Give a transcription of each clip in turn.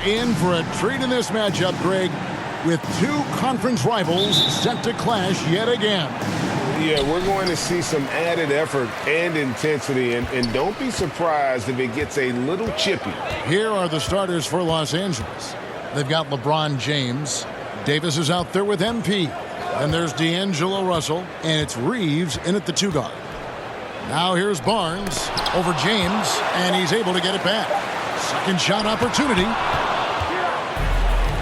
in for a treat in this matchup, Greg, with two conference rivals set to clash yet again. Yeah, we're going to see some added effort and intensity, and don't be surprised if it gets a little chippy. Here are the starters for Los Angeles. They've got LeBron James. Davis is out there with MP. And there's D'Angelo Russell, and it's Reeves in at the 2 guard. Now here's Barnes over James, and he's able to get it back. Second shot opportunity.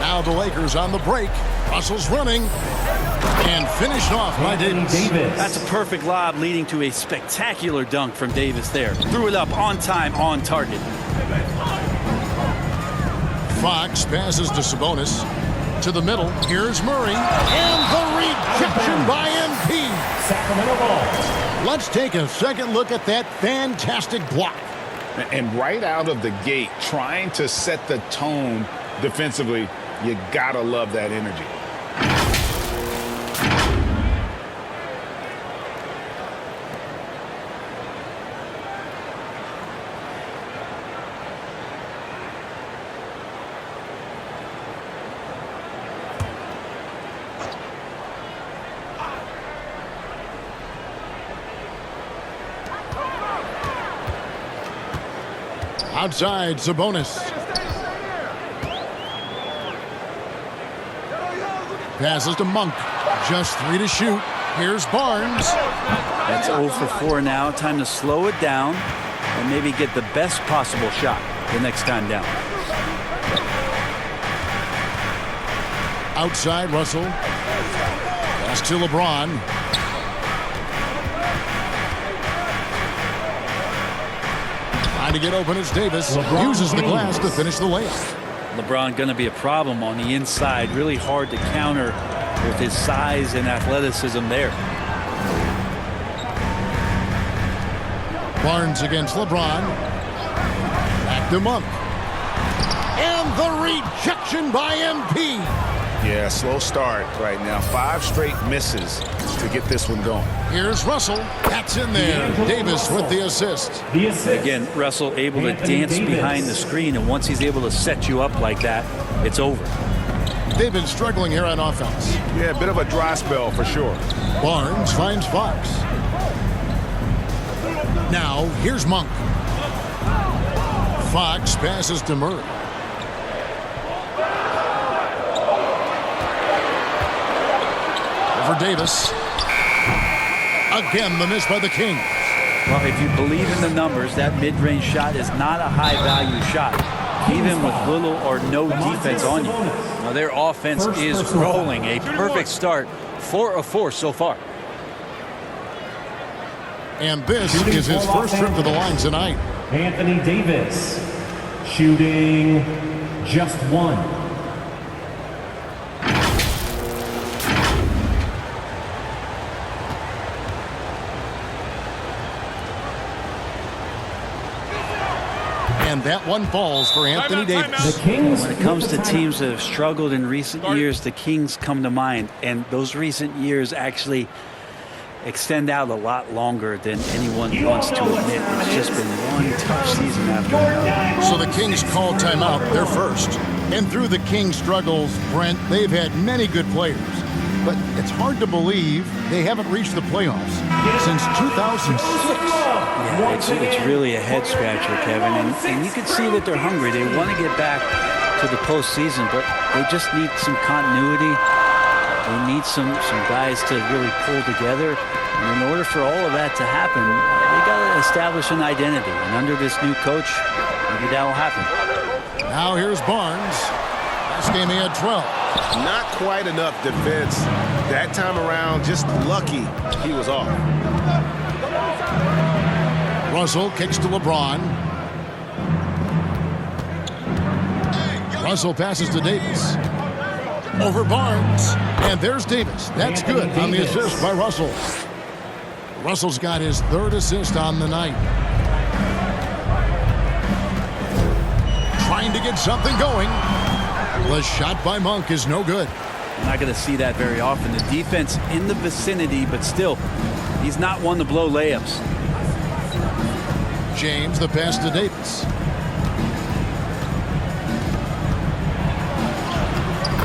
Now the Lakers on the break. Russell's running, and finished off by Davis. That's a perfect lob leading to a spectacular dunk from Davis there. Threw it up on time, on target. Fox passes to Sabonis. To the middle, here's Murray, and the rejection by MP. Sacramento ball. Let's take a second look at that fantastic block. And right out of the gate, trying to set the tone defensively, you gotta love that energy. Outside, Sabonis. Passes to Monk. Just 3 to shoot. Here's Barnes. That's 0 for 4 now. Time to slow it down and maybe get the best possible shot the next time down. Outside, Russell. Pass to LeBron. Trying to get open as Davis uses the glass to finish the layup. LeBron going to be a problem on the inside. Really hard to counter with his size and athleticism there. Barnes against LeBron. Back to Monk. And the rejection by MP. Yeah, slow start right now. 5 straight misses to get this one going. Here's Russell. That's in there. Davis with the assist. Again, Russell able to dance behind the screen, and once he's able to set you up like that, it's over. They've been struggling here on offense. Yeah, a bit of a dry spell for sure. Barnes finds Fox. Now, here's Monk. Fox passes to Murray. For Davis. Again, the miss by the Kings. Well, if you believe in the numbers, that mid-range shot is not a high-value shot, even with little or no defense on you. Now, their offense is rolling. A perfect start. 4 of 4 so far. And this is his first trip to the line tonight. Anthony Davis shooting just 1. And that one falls for Anthony Davis. When it comes to teams that have struggled in recent years, the Kings come to mind. And those recent years actually extend out a lot longer than anyone wants to admit. It's just been one tough season after another. So the Kings call timeout, their first. And through the Kings' struggles, Brent, they've had many good players. But it's hard to believe they haven't reached the playoffs since 2006. Yeah, it's really a head scratcher, Kevin. And you can see that they're hungry. They want to get back to the postseason, but they just need some continuity. They need some guys to really pull together. And in order for all of that to happen, they got to establish an identity. And under this new coach, maybe that will happen. Now here's Barnes. Last game he had 12. Not quite enough defense that time around. Just lucky he was off. Russell kicks to LeBron. Russell passes to Davis. Over Barnes. And there's Davis. That's good on the assist by Russell. Russell's got his 3rd assist on the night. Trying to get something going. The shot by Monk is no good. You're not going to see that very often. The defense in the vicinity, but still, he's not one to blow layups. James, the pass to Davis.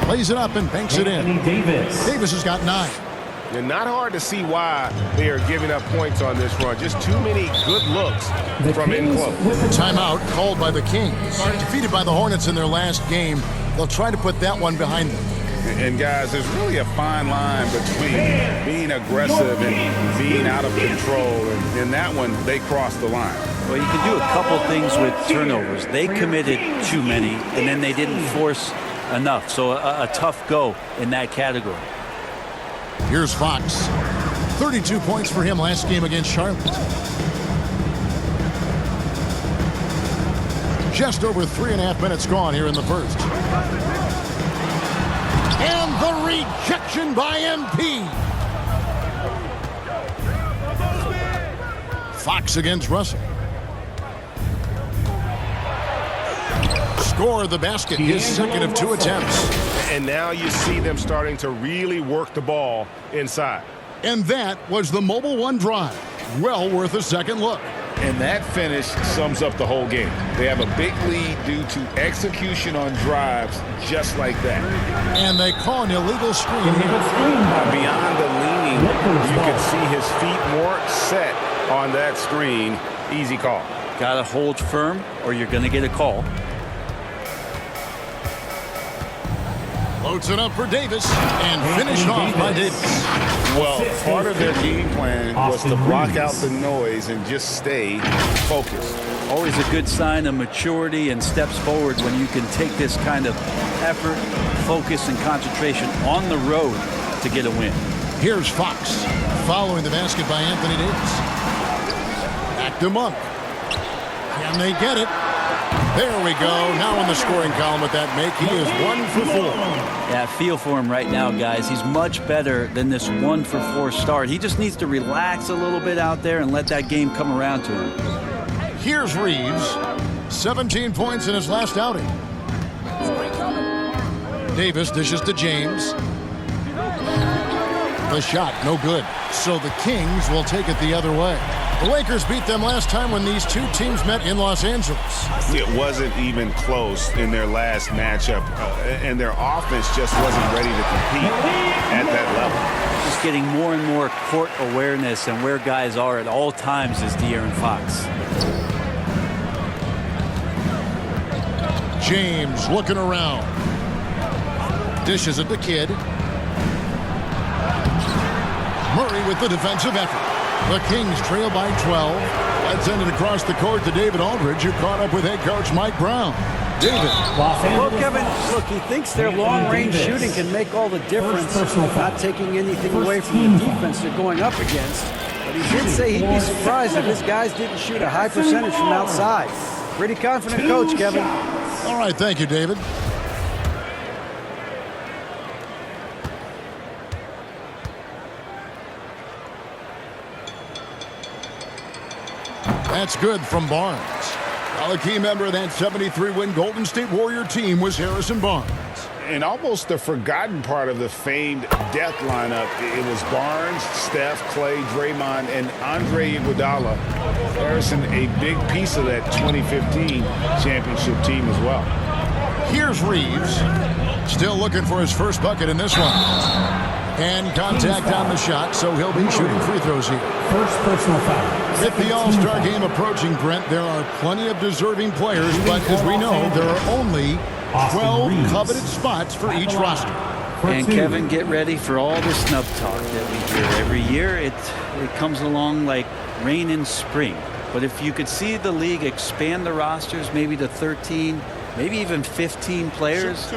Lays it up and banks it in. Anthony Davis. Davis has got 9. And not hard to see why they are giving up points on this run. Just too many good looks from in close. Timeout called by the Kings. Defeated by the Hornets in their last game. They'll try to put that one behind them. And guys, there's really a fine line between being aggressive and being out of control. And in that one, they crossed the line. Well, you can do a couple things with turnovers. They committed too many, and then they didn't force enough. So a tough go in that category. Here's Fox. 32 points for him last game against Charlotte. Just over 3.5 minutes gone here in the first. And the rejection by MP. Fox against Russell. Score the basket, his second of 2 attempts. And now you see them starting to really work the ball inside. And that was the Mobile One drive. Well worth a second look. And that finish sums up the whole game. They have a big lead due to execution on drives just like that. And they call an illegal screen. Beyond the leaning, you can see his feet more set on that screen. Easy call. Got to hold firm or you're going to get a call. Loads it up for Davis and finished off by Davis. Well, part of their game plan was to block out the noise and just stay focused. Always a good sign of maturity and steps forward when you can take this kind of effort, focus, and concentration on the road to get a win. Here's Fox following the basket by Anthony Davis. Back to Monk. Can they get it? There we go. Now in the scoring column with that make. He is 1 for 4. Yeah, feel for him right now, guys. He's much better than this 1 for 4 start. He just needs to relax a little bit out there and let that game come around to him. Here's Reeves. 17 points in his last outing. Davis dishes to James. The shot, no good. So the Kings will take it the other way. The Lakers beat them last time when these two teams met in Los Angeles. It wasn't even close in their last matchup, and their offense just wasn't ready to compete at that level. Just getting more and more court awareness and where guys are at all times is De'Aaron Fox. James looking around. Dishes it to Kidd. Murray with the defensive effort. The Kings trail by 12. Let's send it across the court to David Aldridge, who caught up with head coach Mike Brown. David. Well, Kevin, look, he thinks their long-range shooting can make all the difference, not taking anything away from the defense they're going up against. But he did say he'd be surprised if his guys didn't shoot a high percentage from outside. Pretty confident coach, Kevin. All right, thank you, David. That's good from Barnes. While a key member of that 73-win Golden State Warrior team was Harrison Barnes. And almost the forgotten part of the famed death lineup, it was Barnes, Steph, Clay, Draymond, and Andre Iguodala. Harrison, a big piece of that 2015 championship team as well. Here's Reeves. Still looking for his first bucket in this one. And contact on the shot, so he'll be shooting free throws here. First personal foul. With the All-Star game approaching, Brent, there are plenty of deserving players, but as we know, there are only 12 coveted spots for each roster. And Kevin, get ready for all the snub talk that we hear every year. It comes along like rain in spring. But if you could see the league expand the rosters maybe to 13, maybe even 15 players,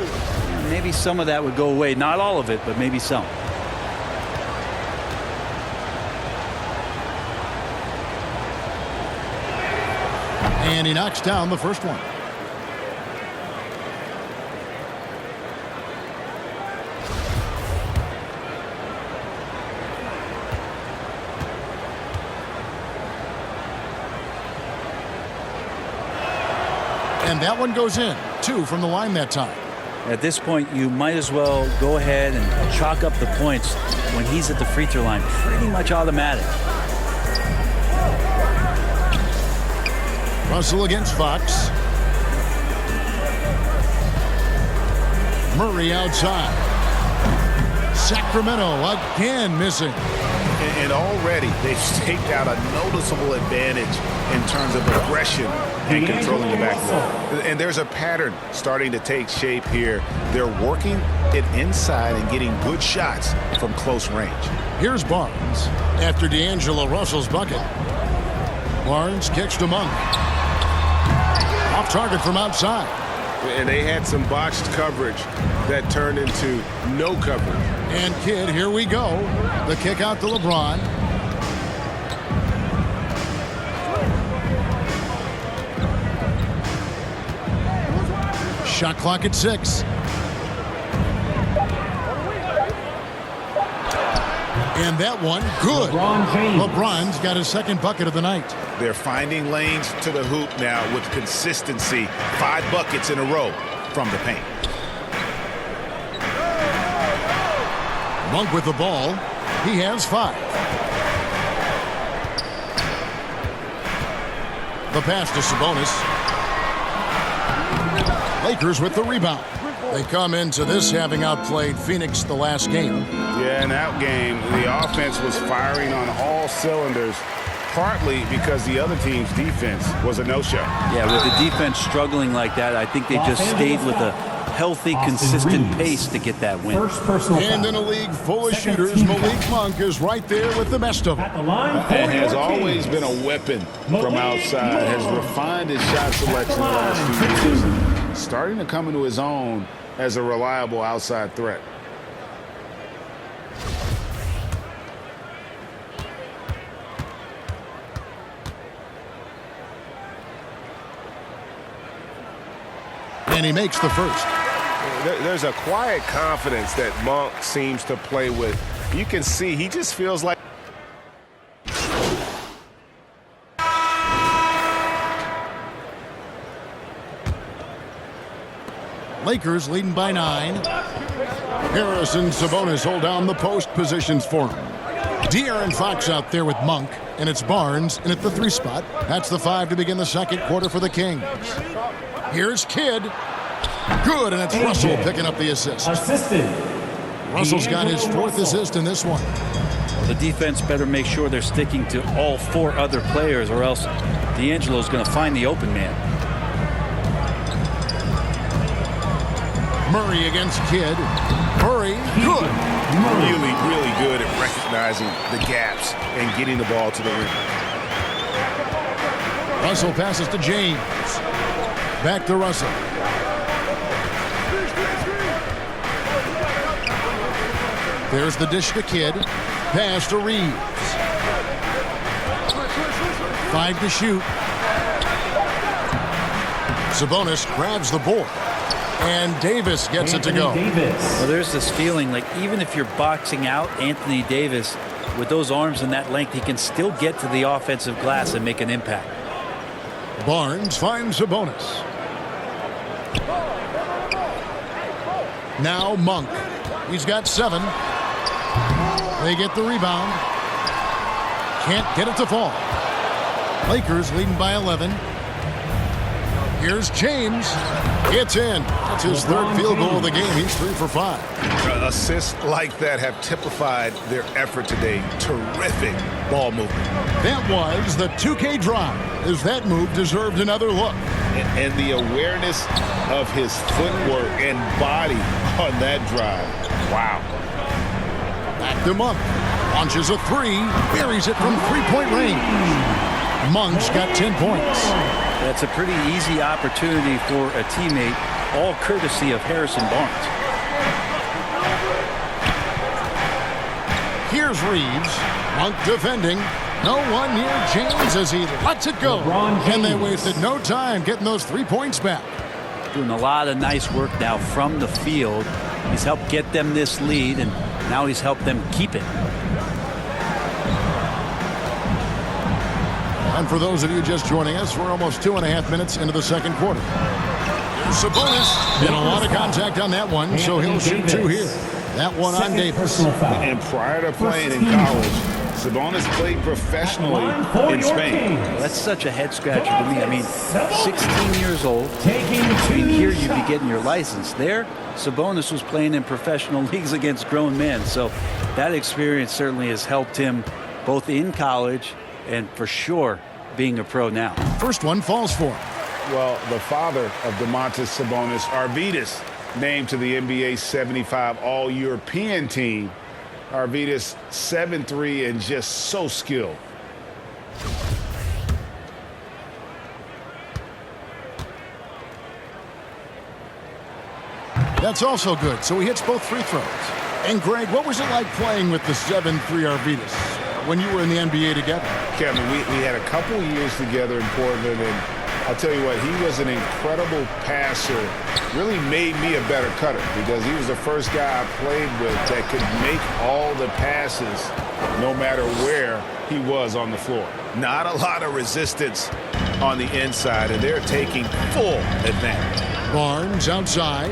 maybe some of that would go away. Not all of it, but maybe some. And he knocks down the first one. And that one goes in. 2 from the line that time. At this point, you might as well go ahead and chalk up the points when he's at the free throw line. Pretty much automatic. Russell against Fox. Murray outside. Sacramento again missing. And already they've staked out a noticeable advantage in terms of aggression and controlling the backcourt. And there's a pattern starting to take shape here. They're working it inside and getting good shots from close range. Here's Barnes after D'Angelo Russell's bucket. Barnes kicks to Monk. Off target from outside. And they had some botched coverage that turned into no coverage. And Kidd, here we go. The kick out to LeBron. Shot clock at 6. And that one, good. LeBron's got his second bucket of the night. They're finding lanes to the hoop now with consistency. 5 buckets in a row from the paint. Monk with the ball. He has 5. The pass to Sabonis. Lakers with the rebound. They come into this having outplayed Phoenix the last game. Yeah, in that game, the offense was firing on all cylinders, partly because the other team's defense was a no-show. Yeah, with the defense struggling like that, I think they just stayed with a healthy, consistent pace to get that win. And in a league full of shooters, Malik Monk is right there with the best of them. And has always been a weapon from outside, has refined his shot selection the last few years, starting to come into his own as a reliable outside threat. And he makes the first. There's a quiet confidence that Monk seems to play with. You can see he just feels like Lakers leading by 9. Harris and Sabonis hold down the post positions for him. De'Aaron Fox out there with Monk, and it's Barnes in at the 3 spot. That's the 5 to begin the second quarter for the Kings. Here's Kidd. Good, and it's Russell picking up the assist. Russell's got his 4th assist in this one. Well, the defense better make sure they're sticking to all 4 other players, or else D'Angelo's going to find the open man. Murray against Kidd. Murray, good. really good at recognizing the gaps and getting the ball to the rim. Russell passes to James. Back to Russell. There's the dish to Kidd. Pass to Reeves. 5 to shoot. Sabonis grabs the board. And Davis gets it to go. Well, there's this feeling like even if you're boxing out Anthony Davis with those arms and that length, he can still get to the offensive glass and make an impact. Barnes finds Sabonis. Now Monk. He's got 7. They get the rebound. Can't get it to fall. Lakers leading by 11. Here's James. It's in. That's his 3rd field goal of the game. He's 3 for 5. Assists like that have typified their effort today. Terrific ball movement. That was the 2K drive, as that move deserved another look. And the awareness of his footwork and body on that drive. Wow. Back to Monk. Launches a 3. Buries it from 3-point range. Monk's got 10 points. That's a pretty easy opportunity for a teammate, all courtesy of Harrison Barnes. Here's Reeves. Monk defending. No one near James as he lets it go. And they wasted no time getting those 3 points back. Doing a lot of nice work now from the field. He's helped get them this lead, and now he's helped them keep it. And for those of you just joining us, we're almost 2.5 minutes into the second quarter. Here's Sabonis. And a lot of contact on that one, so he'll shoot 2 here. That one on Davis. Personal foul. And prior to playing in college, Sabonis played professionally in Spain. That's such a head scratcher to me. I mean, 16 years old. And here you'd be getting your license. There, Sabonis was playing in professional leagues against grown men. So that experience certainly has helped him both in college and for sure being a pro now. First one falls for him. Well, the father of Domantas Sabonis, Arvydas, named to the NBA 75 All-European team. Arvydas 7'3" and just so skilled. That's also good. So he hits both free throws. And Greg, what was it like playing with the 7'3" Arvydas when you were in the NBA together? Kevin, we had a couple years together in Portland, and I'll tell you what, he was an incredible passer. Really made me a better cutter because he was the first guy I played with that could make all the passes no matter where he was on the floor. Not a lot of resistance on the inside, and they're taking full advantage. Barnes outside.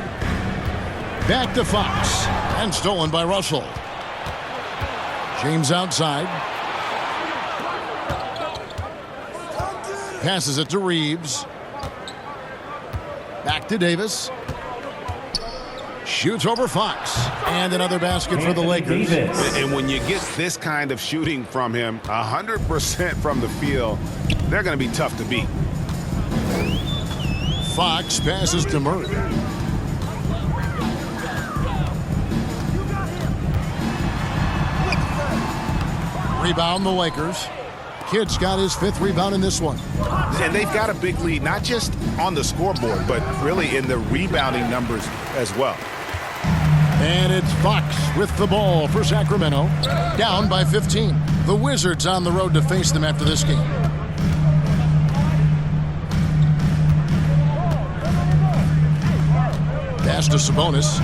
Back to Fox. And stolen by Russell. James outside. Passes it to Reeves. Back to Davis. Shoots over Fox. And another basket for the Lakers. And when you get this kind of shooting from him, 100% from the field, they're going to be tough to beat. Fox passes to Murray. Rebound the Lakers. Kidd's got his 5th rebound in this one. And they've got a big lead, not just on the scoreboard, but really in the rebounding numbers as well. And it's Fox with the ball for Sacramento. Down by 15. The Wizards on the road to face them after this game. Pass to Sabonis.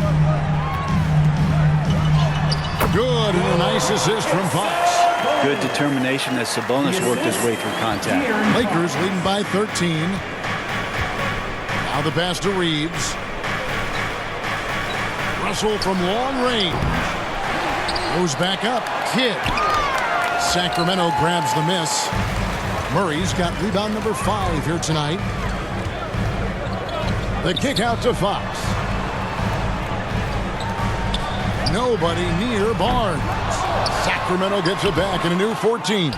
Good, and a nice assist from Fox. Good determination as Sabonis worked his way through contact. Lakers leading by 13. Now the pass to Reeves. Russell from long range. Goes back up. Kidd. Sacramento grabs the miss. Murray's got rebound number 5 here tonight. The kick out to Fox. Nobody near Barnes. Sacramento gets it back in a new 14.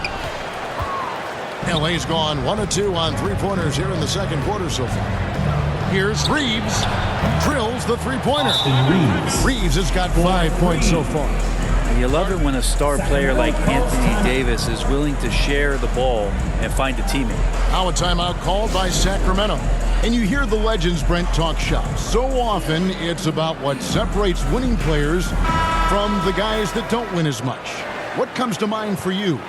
LA's gone 1 of 2 on three-pointers here in the second quarter so far. Here's Reeves. Drills the three-pointer. Reeves has got 5 points so far. You love it when a star player like Anthony Davis is willing to share the ball and find a teammate. Now a timeout called by Sacramento. And you hear the legends, Brent, talk shop. So often it's about what separates winning players from the guys that don't win as much. What comes to mind for you?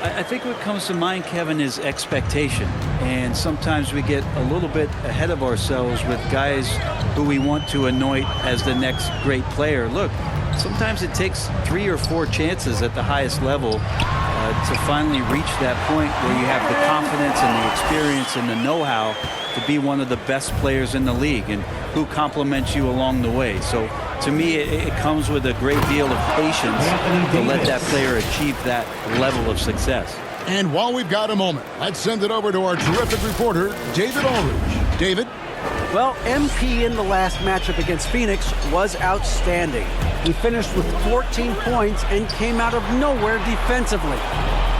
I think what comes to mind, Kevin, is expectation. And sometimes we get a little bit ahead of ourselves with guys who we want to anoint as the next great player. Look, sometimes it takes 3 or 4 chances at the highest level to finally reach that point where you have the confidence and the experience and the know-how to be one of the best players in the league and who compliments you along the way. So to me, it comes with a great deal of patience to let that player achieve that level of success. And while we've got a moment, let's send it over to our terrific reporter, David Ulrich. David? Well, MP in the last matchup against Phoenix was outstanding. He finished with 14 points and came out of nowhere defensively,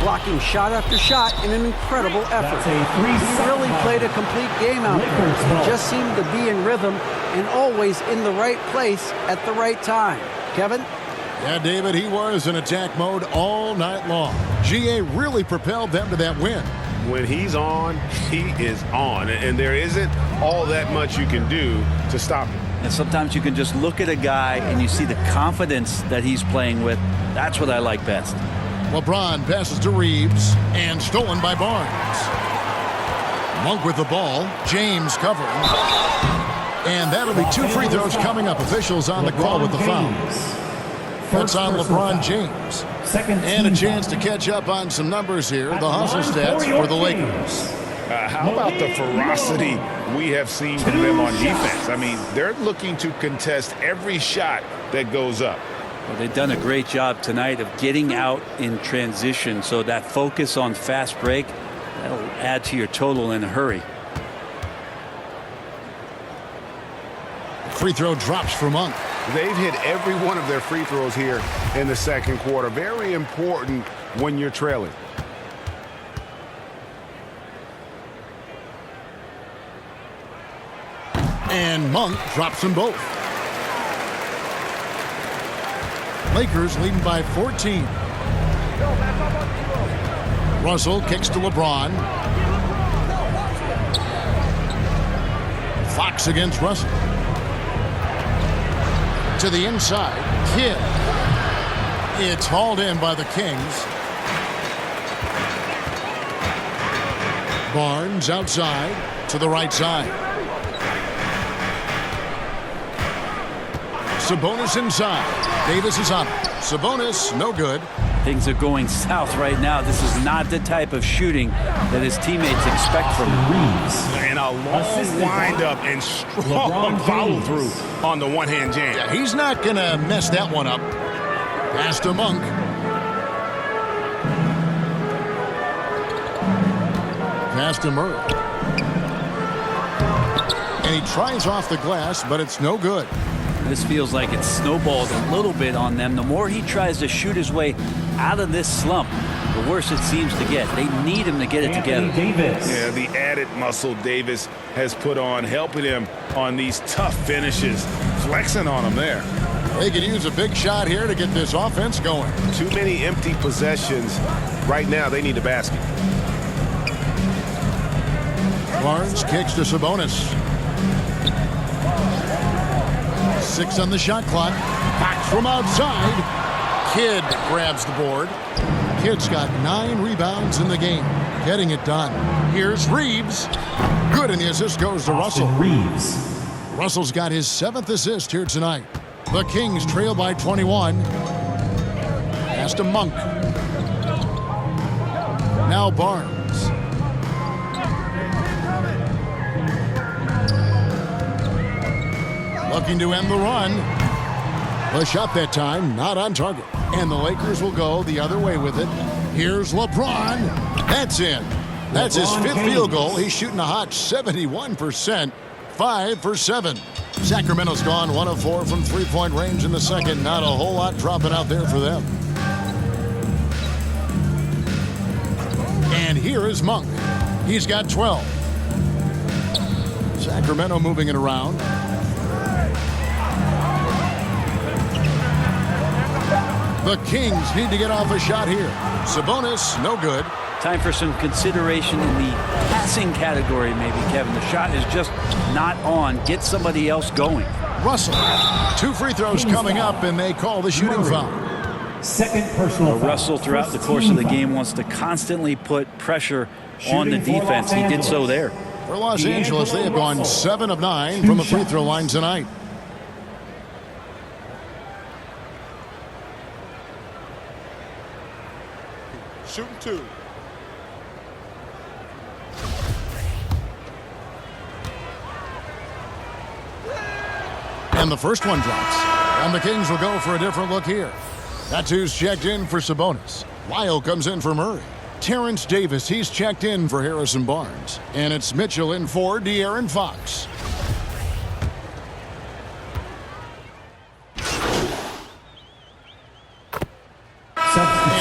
blocking shot after shot in an incredible effort. He really played a complete game out there. He just seemed to be in rhythm and always in the right place at the right time. Kevin? Yeah, David, he was in attack mode all night long. GA really propelled them to that win. When he's on, he is on. And there isn't all that much you can do to stop him. And sometimes you can just look at a guy and you see the confidence that he's playing with. That's what I like best. LeBron passes to Reeves and stolen by Barnes. Monk with the ball. James covering. And that'll be 2 free throws coming up. Officials on the call with the foul. That's on LeBron James. And a chance to catch up on some numbers here. The hustle stats for the Lakers. How about the ferocity we have seen from them on defense? I mean, they're looking to contest every shot that goes up. Well, they've done a great job tonight of getting out in transition, so that focus on fast break, that'll add to your total in a hurry. Free throw drops for Monk. They've hit every one of their free throws here in the second quarter. Very important when you're trailing. And Monk drops them both. Lakers leading by 14. Russell kicks to LeBron. Fox against Russell. To the inside. Kidd. It's hauled in by the Kings. Barnes outside to the right side. Sabonis inside. Davis is on. Sabonis, no good. Things are going south right now. This is not the type of shooting that his teammates expect from him. And a long windup and strong follow-through on the one-hand jam. Yeah, he's not going to mess that one up. Pass to Monk. Pass to Murray. And he tries off the glass, but it's no good. This feels like it's snowballed a little bit on them. The more he tries to shoot his way out of this slump, the worse it seems to get. They need him to get it together. Yeah, the added muscle Davis has put on, helping him on these tough finishes, flexing on him there. They could use a big shot here to get this offense going. Too many empty possessions. Right now, they need a basket. Barnes kicks to Sabonis. 6 on the shot clock. Fox from outside. Kidd grabs the board. Kidd's got 9 rebounds in the game. Getting it done. Here's Reeves. Good, and the assist goes to Russell. Reeves. Russell's got his 7th assist here tonight. The Kings trail by 21. Pass to Monk. Now Barnes. Looking to end the run. The shot that time, not on target. And the Lakers will go the other way with it. Here's LeBron. That's in. That's his 5th field goal. He's shooting a hot 71%. 5 for 7. Sacramento's gone 1 of 4 from three-point range in the second. Not a whole lot dropping out there for them. And here is Monk. He's got 12. Sacramento moving it around. The Kings need to get off a shot here. Sabonis, no good. Time for some consideration in the passing category, maybe, Kevin. The shot is just not on. Get somebody else going. Russell. 2 free throws coming up, and they call the shooting foul. Second personal foul. Russell, throughout the course of the game, wants to constantly put pressure on the defense. He did so there. For Los Angeles, they have gone 7 of 9 from the free throw line tonight. Shooting 2. And the first one drops. And the Kings will go for a different look here. That's who's checked in for Sabonis. Lyle comes in for Murray. Terrence Davis, he's checked in for Harrison Barnes. And it's Mitchell in for De'Aaron Fox.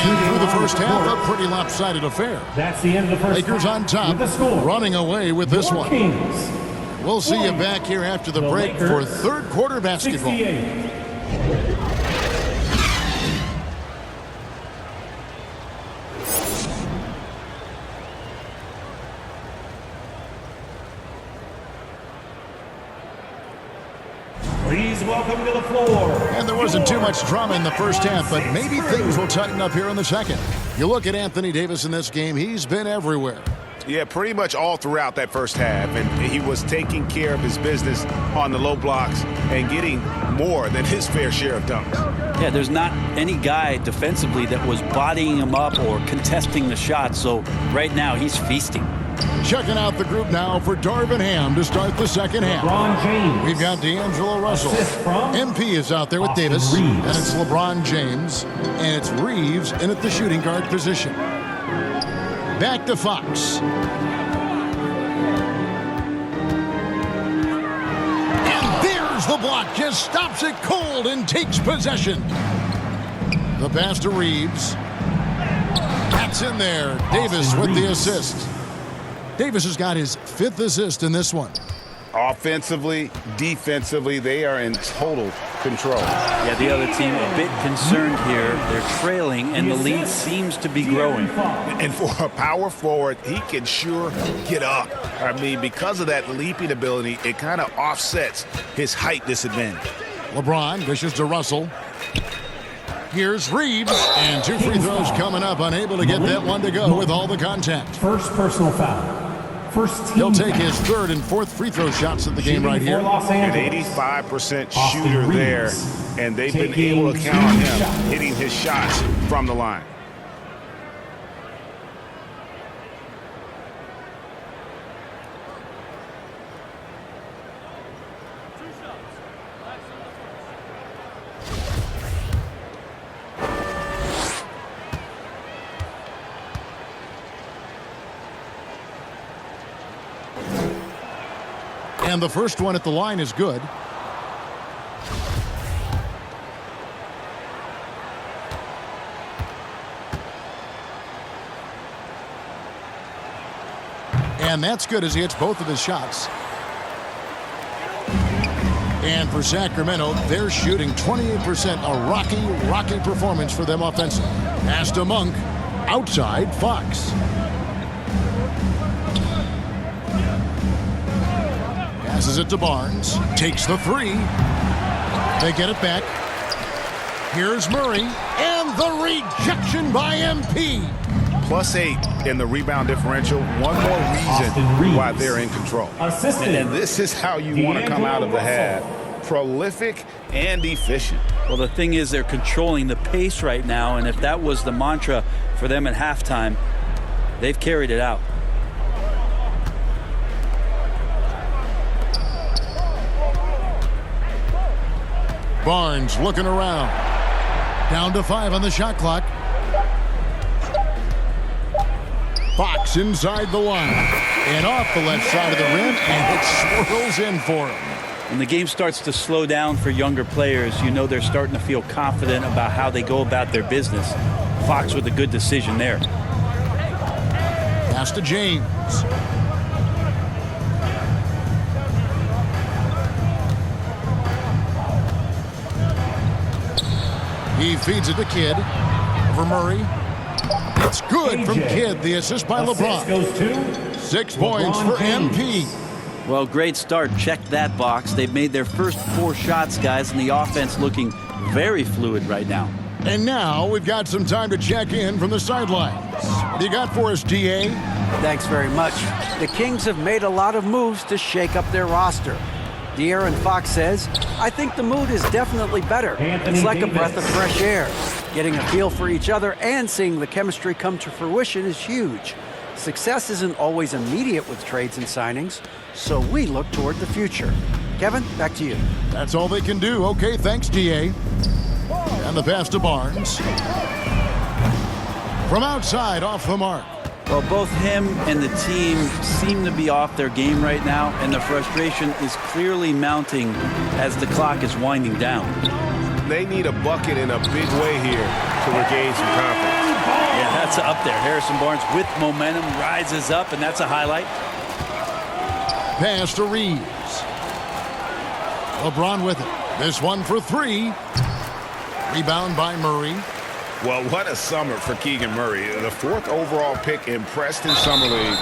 And through the first half, a pretty lopsided affair. That's the end of the first Lakers half. on top, With the score, running away with this your one. Kings. We'll see you back here after the break for Lakers, third quarter basketball. 68. Please welcome to the floor. And there wasn't too much drama in the first half, but maybe things will tighten up here in the second. You look at Anthony Davis in this game, he's been everywhere. Yeah, pretty much all throughout that first half. And he was taking care of his business on the low blocks and getting more than his fair share of dunks. Yeah, there's not any guy defensively that was bodying him up or contesting the shot. So right now he's feasting. Checking out the group now for Darvin Ham to start the second half. LeBron James. We've got D'Angelo Russell. Assist from MP is out there with Austin Davis. Reeves. And it's LeBron James. And it's Reeves in at the shooting guard position. Back to Fox. And there's the block. Just stops it cold and takes possession. The pass to Reeves. That's in there. Davis Austin with the Reeves. assist. Davis has got his 5th assist in this one. Offensively, defensively, they are in total control. Yeah, the other team a bit concerned here. They're trailing, and the lead seems to be growing. And for a power forward, he can sure get up. I mean, because of that leaping ability, it kind of offsets his height disadvantage. LeBron dishes to Russell. Here's Reeves, and 2 free throws coming up, unable to get that one to go with all the contact. First personal foul. First team He'll take foul. his 3rd and 4th free throw shots of the game right For here. Los An Angeles. 85% Austin shooter there, Reeves. and they've been Taking able to count on him 2 shots. hitting his shots from the line. And the first one at the line is good. And that's good as he hits both of his shots. And for Sacramento, they're shooting 28%. A rocky performance for them offensively. Pass to Monk. Outside, Fox. Passes it to Barnes. Takes the 3. They get it back. Here's Murray. And the rejection by MP. +8 in the rebound differential. One more Austin reason Reeves. why they're in control. Assisted. And this is how you want to come out of the half. Prolific and efficient. Well, the thing is, they're controlling the pace right now, and if that was the mantra for them at halftime, they've carried it out. Barnes looking around. Down to 5 on the shot clock. Fox inside the line. And off the left side of the rim, and it swirls in for him. When the game starts to slow down for younger players, you know they're starting to feel confident about how they go about their business. Fox with a good decision there. Pass to James. He feeds it to Kidd. Over Murray. It's good from Kidd. The assist by Assist LeBron. goes to 6 points LeBron for James. MP. Well, great start. Check that box. They've made their first 4 shots, guys, and the offense looking very fluid right now. And now we've got some time to check in from the sidelines. What do you got for us, DA? Thanks very much. The Kings have made a lot of moves to shake up their roster. De'Aaron Fox says, I think the mood is definitely better. Anthony It's like Davis. a breath of fresh air. Getting a feel for each other and seeing the chemistry come to fruition is huge. Success isn't always immediate with trades and signings, so we look toward the future. Kevin, back to you. That's all they can do. Okay, thanks, DA. And the pass to Barnes. From outside, off the mark. Well, both him and the team seem to be off their game right now, and the frustration is clearly mounting as the clock is winding down. They need a bucket in a big way here to regain some confidence. Yeah, that's up there. Harrison Barnes with momentum rises up, and that's a highlight. Pass to Reeves. LeBron with it. This one for 3. Rebound by Murray. Well, what a summer for Keegan Murray. The 4th overall pick in Preston Summer League.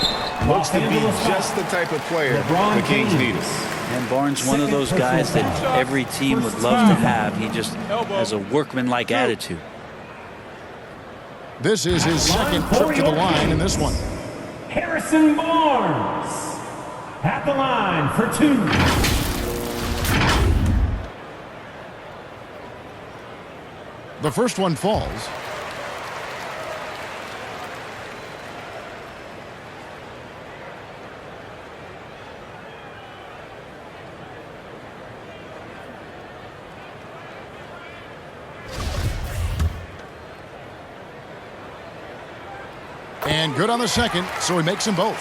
Looks to be just the type of player LeBron the Kings James. needed. And Barnes, one of those guys that every team would love to have. He just has a workmanlike attitude. This is his second trip to the line in this one. Harrison Barnes at the line for 2. The first one falls. And good on the second, so he makes them both.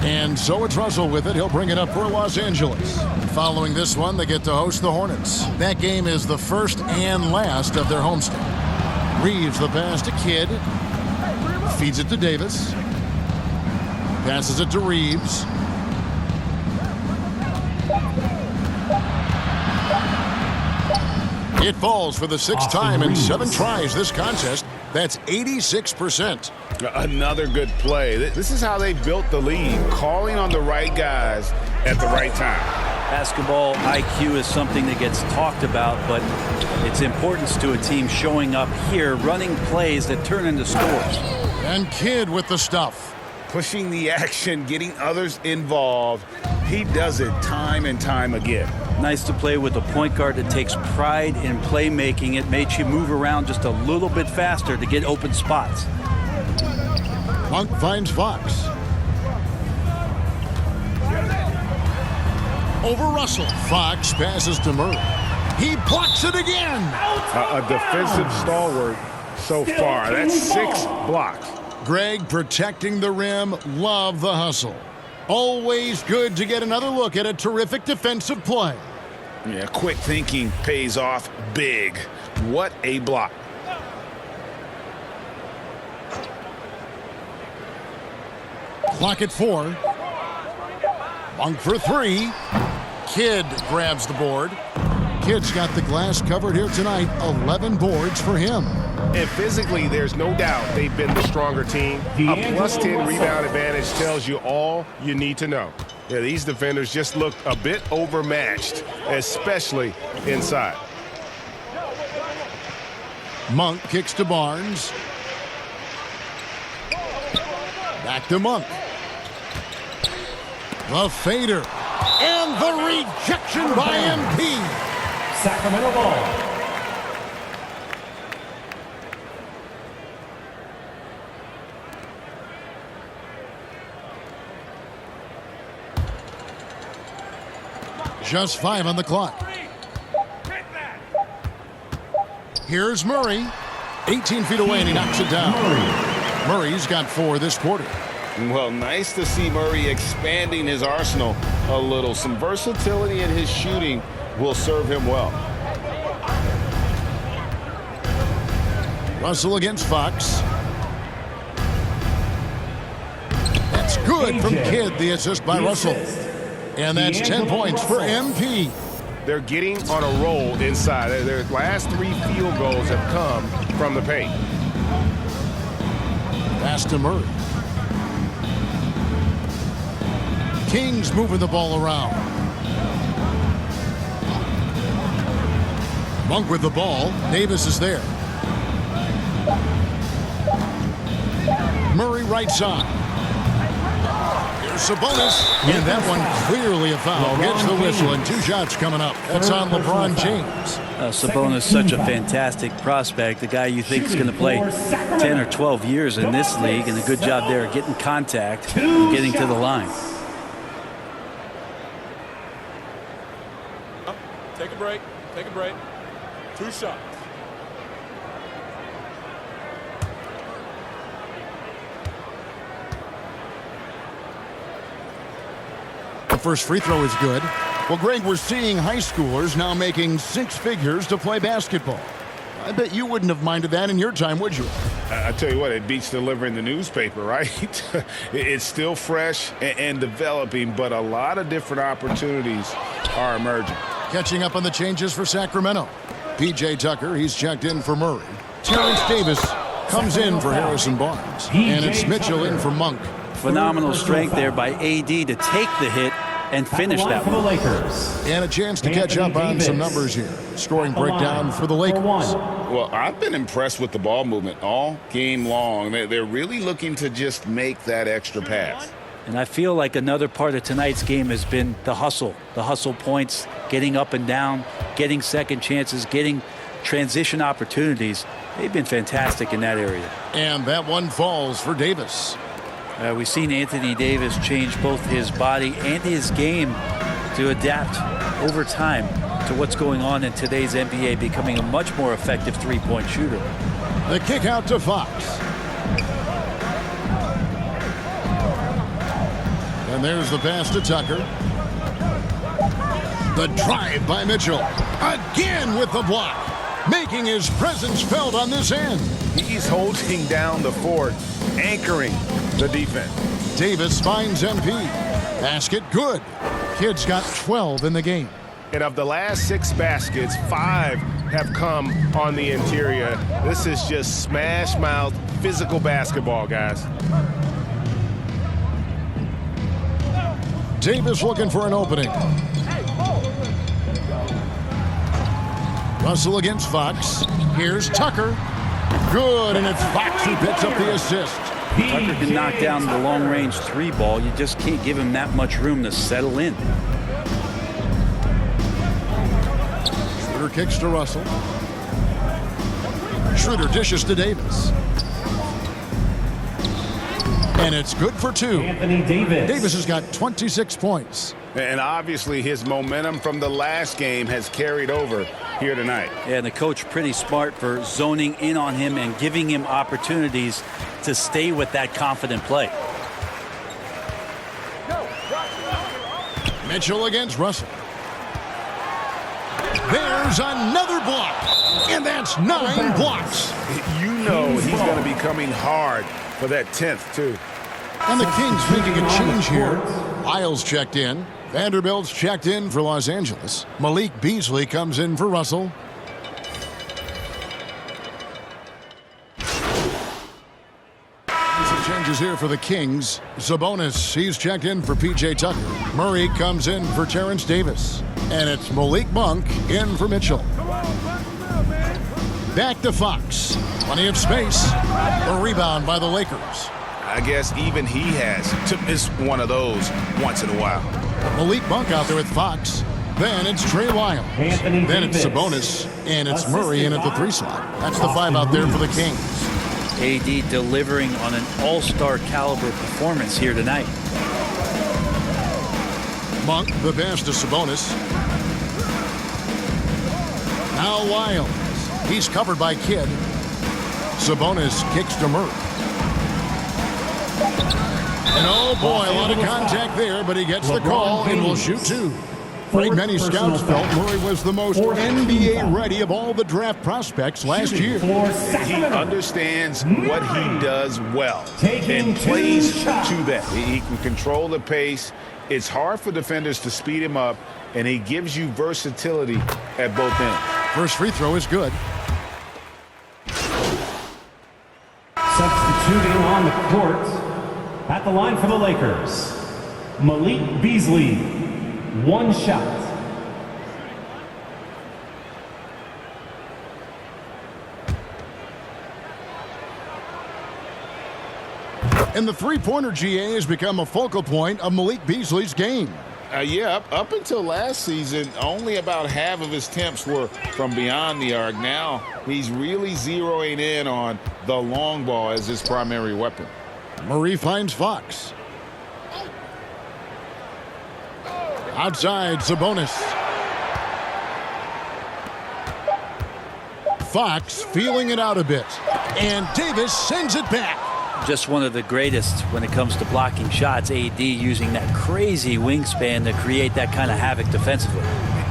And so it's Russell with it. He'll bring it up for Los Angeles. Following this one, they get to host the Hornets. That game is the first and last of their homestand. Reeves the pass to Kidd. Feeds it to Davis. Passes it to Reeves. It falls for the sixth time in 7 tries this contest. That's 86%. Another good play. This is how they built the lead, calling on the right guys at the right time. Basketball IQ is something that gets talked about, but its importance to a team showing up here, running plays that turn into scores. And Kidd with the stuff. Pushing the action, getting others involved. He does it time and time again. Nice to play with a point guard that takes pride in playmaking. It makes you move around just a little bit faster to get open spots. Monk finds Fox. Over Russell. Fox passes to Murray. He blocks it again. A defensive stalwart so far. That's 6 blocks. Greg protecting the rim. Love the hustle. Always good to get another look at a terrific defensive play. Yeah, quick thinking pays off big. What a block. Clock at 4. Monk for 3. Kidd grabs the board. Kidd's got the glass covered here tonight. 11 boards for him. And physically, there's no doubt they've been the stronger team. A plus 10 rebound advantage tells you all you need to know. Yeah, these defenders just looked a bit overmatched, especially inside. Monk kicks to Barnes. Back to Monk. The fader. And the rejection by MP. Sacramento ball. Just 5 on the clock. Here's Murray. 18 feet away, and he knocks it down. Murray's got 4 this quarter. Well, nice to see Murray expanding his arsenal a little. Some versatility in his shooting will serve him well. Russell against Fox. That's good from Kidd, the assist by Russell. And that's 10 points for MP. They're getting on a roll inside. Their last 3 field goals have come from the paint. Pass to Murray. Kings moving the ball around. Monk with the ball. Davis is there. Murray right side. Here's Sabonis. And that one clearly a foul. Gets the whistle and 2 shots coming up. That's on LeBron James. Sabonis, such a fantastic prospect. The guy you think is going to play 10 or 12 years in this league, and a good job there getting contact and getting to the line. Take a break. Take a break. 2 shots. The first free throw is good. Well, Greg, we're seeing high schoolers now making 6 figures to play basketball. I bet you wouldn't have minded that in your time, would you? I tell you what, it beats delivering the newspaper, right? It's still fresh and developing, but a lot of different opportunities are emerging. Catching up on the changes for Sacramento. P.J. Tucker, he's checked in for Murray. Terrence Davis comes in for Harrison Barnes. And it's Mitchell in for Monk. Phenomenal strength there by AD to take the hit and finish that one. And a chance to catch up on some numbers here. Scoring breakdown for the Lakers. Well, I've been impressed with the ball movement all game long. They're really looking to just make that extra pass. And I feel like another part of tonight's game has been the hustle points, getting up and down, getting second chances, getting transition opportunities. They've been fantastic in that area. And that one falls for Davis. We've seen Anthony Davis change both his body and his game to adapt over time to what's going on in today's NBA, becoming a much more effective three-point shooter. The kick out to Fox. And there's the pass to Tucker. The drive by Mitchell. Again with the block. Making his presence felt on this end. He's holding down the fort, anchoring the defense. Davis finds MP. Basket good. Kid's got 12 in the game. And of the last 6 baskets, 5 have come on the interior. This is just smash mouth physical basketball, guys. Davis looking for an opening. Russell against Fox. Here's Tucker. Good, and it's Fox who picks up the assist. Tucker can knock down the long-range 3 ball. You just can't give him that much room to settle in. Schroeder kicks to Russell. Schroeder dishes to Davis. And it's good for 2. Anthony Davis. Davis has got 26 points. And obviously his momentum from the last game has carried over here tonight. Yeah, and the coach pretty smart for zoning in on him and giving him opportunities to stay with that confident play. Mitchell against Russell. There's another block. And that's 9 blocks. You know he's going to be coming hard for that 10th, too. And the Kings making a change here. Lyles checked in. Vanderbilt's checked in for Los Angeles. Malik Beasley comes in for Russell. Some changes here for the Kings. Sabonis, he's checked in for P.J. Tucker. Murray comes in for Terrence Davis. And it's Malik Monk in for Mitchell. Back to Fox. Plenty of space. A rebound by the Lakers. I guess even he has to miss one of those once in a while. Malik Monk out there with Fox. Then it's Trey Lyles. Anthony Then it's Davis. Sabonis. And it's Murray in at the 3 slot. That's the 5 out there for the Kings. AD delivering on an all-star caliber performance here tonight. Monk, the pass to Sabonis. Now Lyles. He's covered by Kidd. Sabonis kicks to Murray. And oh boy, a lot of contact there, but he gets the call and will shoot 2. Right, many scouts felt Murray was the most NBA ready of all the draft prospects last year. He understands what he does well and plays to that. He can control the pace. It's hard for defenders to speed him up, and he gives you versatility at both ends. First free throw is good. Substituting on the court at the line for the Lakers, Malik Beasley. 1 shot. And the three-pointer, GA, has become a focal point of Malik Beasley's game. Yeah, up until last season, only about half of his attempts were from beyond the arc. Now he's really zeroing in on the long ball as his primary weapon. Murray finds Fox. Outside, Sabonis. Fox feeling it out a bit. And Davis sends it back. Just one of the greatest when it comes to blocking shots. AD using that crazy wingspan to create that kind of havoc defensively.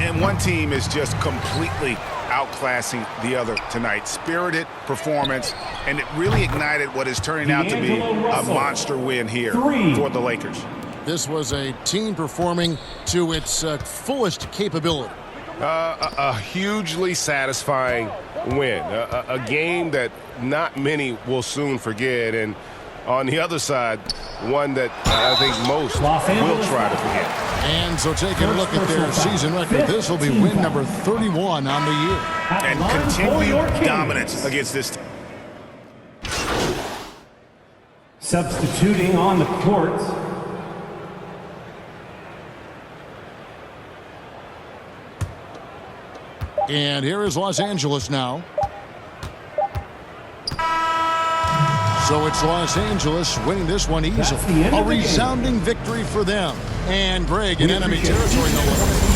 And one team is just completely outclassing the other tonight. Spirited performance, and it really ignited what is turning out to be a monster win here for the Lakers. This was a team performing to its fullest capability. A hugely satisfying win. A game that not many will soon forget. And on the other side, one that I think most will try to forget. And so taking a look at their season record, this will be win number 31 on the year. And continued dominance against this team. Substituting on the court, and here is Los Angeles now. So it's Los Angeles winning this one easily. A resounding victory for them. And Greg in enemy territory, no